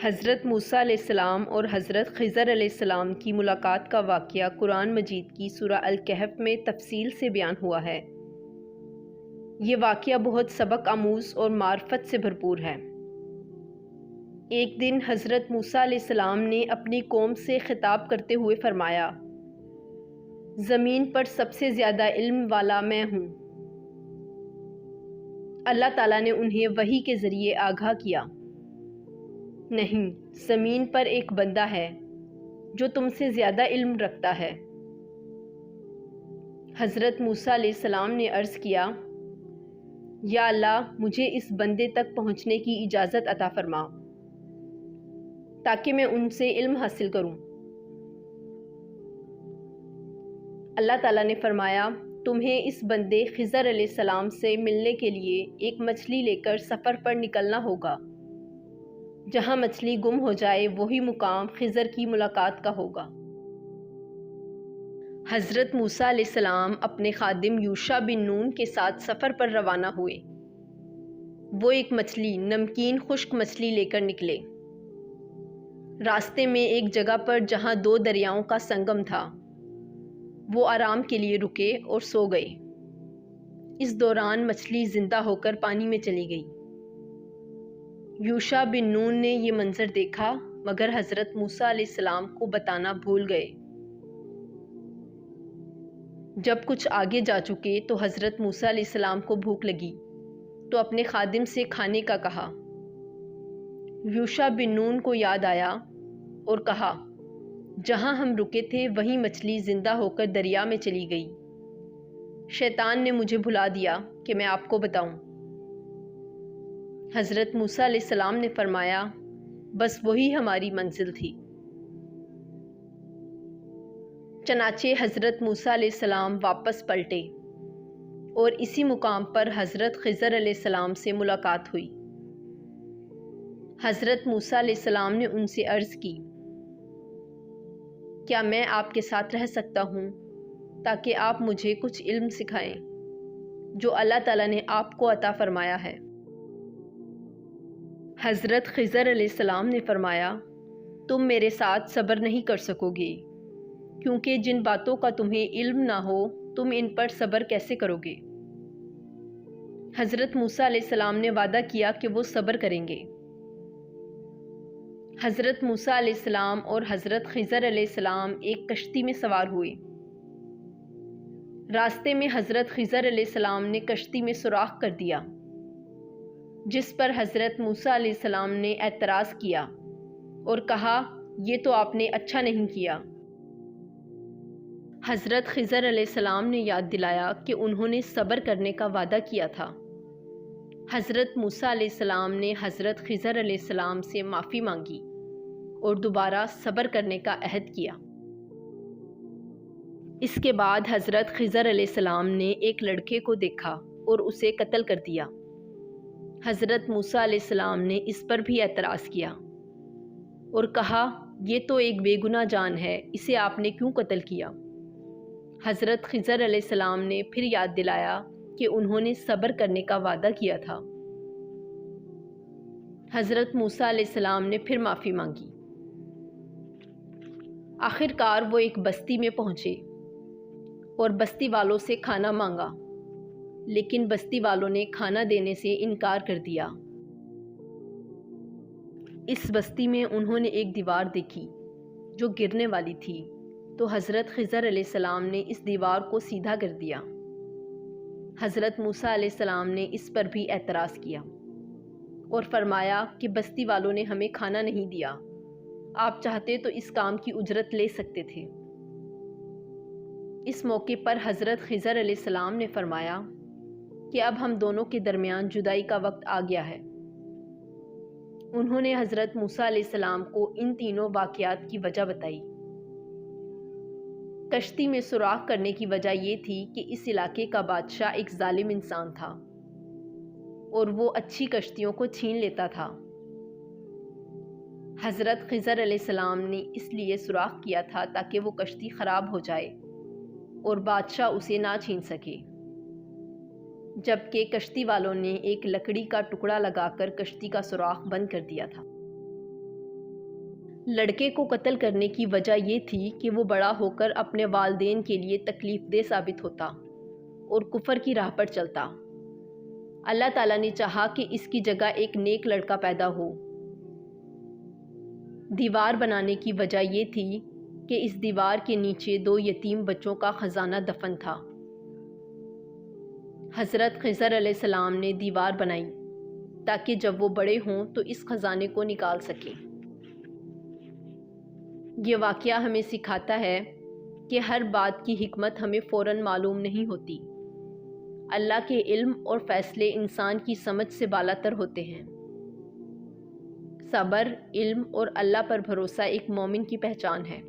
حضرت موسیٰ علیہ السلام اور حضرت خضر علیہ السلام کی ملاقات کا واقعہ قرآن مجید کی سورہ الکہف میں تفصیل سے بیان ہوا ہے۔ یہ واقعہ بہت سبق آموز اور معرفت سے بھرپور ہے۔ ایک دن حضرت موسیٰ علیہ السلام نے اپنی قوم سے خطاب کرتے ہوئے فرمایا، زمین پر سب سے زیادہ علم والا میں ہوں۔ اللہ تعالیٰ نے انہیں وحی کے ذریعے آگاہ کیا، نہیں، زمین پر ایک بندہ ہے جو تم سے زیادہ علم رکھتا ہے۔ حضرت موسیٰ علیہ السلام نے عرض کیا، یا اللہ، مجھے اس بندے تک پہنچنے کی اجازت عطا فرما تاکہ میں ان سے علم حاصل کروں۔ اللہ تعالیٰ نے فرمایا، تمہیں اس بندے خضر علیہ السلام سے ملنے کے لیے ایک مچھلی لے کر سفر پر نکلنا ہوگا۔ جہاں مچھلی گم ہو جائے وہی مقام خضر کی ملاقات کا ہوگا۔ حضرت موسیٰ علیہ السلام اپنے خادم یوشع بن نون کے ساتھ سفر پر روانہ ہوئے۔ وہ ایک مچھلی، نمکین خشک مچھلی لے کر نکلے۔ راستے میں ایک جگہ پر جہاں دو دریاؤں کا سنگم تھا، وہ آرام کے لیے رکے اور سو گئے۔ اس دوران مچھلی زندہ ہو کر پانی میں چلی گئی۔ یوشع بن نون نے یہ منظر دیکھا مگر حضرت موسیٰ علیہ السلام کو بتانا بھول گئے۔ جب کچھ آگے جا چکے تو حضرت موسیٰ علیہ السلام کو بھوک لگی تو اپنے خادم سے کھانے کا کہا۔ یوشع بن نون کو یاد آیا اور کہا، جہاں ہم رکے تھے وہیں مچھلی زندہ ہو کر دریا میں چلی گئی۔ شیطان نے مجھے بھلا دیا کہ میں آپ کو بتاؤں۔ حضرت موسیٰ علیہ السلام نے فرمایا، بس وہی ہماری منزل تھی۔ چنانچہ حضرت موسیٰ علیہ السلام واپس پلٹے اور اسی مقام پر حضرت خضر علیہ السلام سے ملاقات ہوئی۔ حضرت موسیٰ علیہ السلام نے ان سے عرض کی، کیا میں آپ کے ساتھ رہ سکتا ہوں تاکہ آپ مجھے کچھ علم سکھائیں جو اللہ تعالیٰ نے آپ کو عطا فرمایا ہے؟ حضرت خضر علیہ السلام نے فرمایا، تم میرے ساتھ صبر نہیں کر سکو گے، کیونکہ جن باتوں کا تمہیں علم نہ ہو تم ان پر صبر کیسے کرو گے؟ حضرت موسیٰ علیہ السلام نے وعدہ کیا کہ وہ صبر کریں گے۔ حضرت موسیٰ علیہ السلام اور حضرت خضر علیہ السلام ایک کشتی میں سوار ہوئے۔ راستے میں حضرت خضر علیہ السلام نے کشتی میں سوراخ کر دیا، جس پر حضرت موسیٰ علیہ السلام نے اعتراض کیا اور کہا، یہ تو آپ نے اچھا نہیں کیا۔ حضرت خضر علیہ السلام نے یاد دلایا کہ انہوں نے صبر کرنے کا وعدہ کیا تھا۔ حضرت موسیٰ علیہ السلام نے حضرت خضر علیہ السلام سے معافی مانگی اور دوبارہ صبر کرنے کا عہد کیا۔ اس کے بعد حضرت خضر علیہ السلام نے ایک لڑکے کو دیکھا اور اسے قتل کر دیا۔ حضرت موسیٰ علیہ السلام نے اس پر بھی اعتراض کیا اور کہا، یہ تو ایک بے گناہ جان ہے، اسے آپ نے کیوں قتل کیا؟ حضرت خضر علیہ السلام نے پھر یاد دلایا کہ انہوں نے صبر کرنے کا وعدہ کیا تھا۔ حضرت موسیٰ علیہ السلام نے پھر معافی مانگی۔ آخر کار وہ ایک بستی میں پہنچے اور بستی والوں سے کھانا مانگا، لیکن بستی والوں نے کھانا دینے سے انکار کر دیا۔ اس بستی میں انہوں نے ایک دیوار دیکھی جو گرنے والی تھی، تو حضرت خضر علیہ السلام نے اس دیوار کو سیدھا کر دیا۔ حضرت موسیٰ علیہ السلام نے اس پر بھی اعتراض کیا اور فرمایا کہ بستی والوں نے ہمیں کھانا نہیں دیا، آپ چاہتے تو اس کام کی اجرت لے سکتے تھے۔ اس موقع پر حضرت خضر علیہ السلام نے فرمایا کہ اب ہم دونوں کے درمیان جدائی کا وقت آ گیا ہے۔ انہوں نے حضرت موسیٰ علیہ السلام کو ان تینوں واقعات کی وجہ بتائی۔ کشتی میں سوراخ کرنے کی وجہ یہ تھی کہ اس علاقے کا بادشاہ ایک ظالم انسان تھا اور وہ اچھی کشتیوں کو چھین لیتا تھا۔ حضرت خضر علیہ السلام نے اس لیے سوراخ کیا تھا تاکہ وہ کشتی خراب ہو جائے اور بادشاہ اسے نہ چھین سکے، جبکہ کشتی والوں نے ایک لکڑی کا ٹکڑا لگا کر کشتی کا سوراخ بند کر دیا تھا۔ لڑکے کو قتل کرنے کی وجہ یہ تھی کہ وہ بڑا ہو کر اپنے والدین کے لیے تکلیف دہ ثابت ہوتا اور کفر کی راہ پر چلتا۔ اللہ تعالیٰ نے چاہا کہ اس کی جگہ ایک نیک لڑکا پیدا ہو۔ دیوار بنانے کی وجہ یہ تھی کہ اس دیوار کے نیچے 2 یتیم بچوں کا خزانہ دفن تھا۔ حضرت خضر علیہ السلام نے دیوار بنائی تاکہ جب وہ بڑے ہوں تو اس خزانے کو نکال سکیں۔ یہ واقعہ ہمیں سکھاتا ہے کہ ہر بات کی حکمت ہمیں فوراً معلوم نہیں ہوتی۔ اللہ کے علم اور فیصلے انسان کی سمجھ سے بالاتر ہوتے ہیں۔ صبر، علم اور اللہ پر بھروسہ ایک مومن کی پہچان ہے۔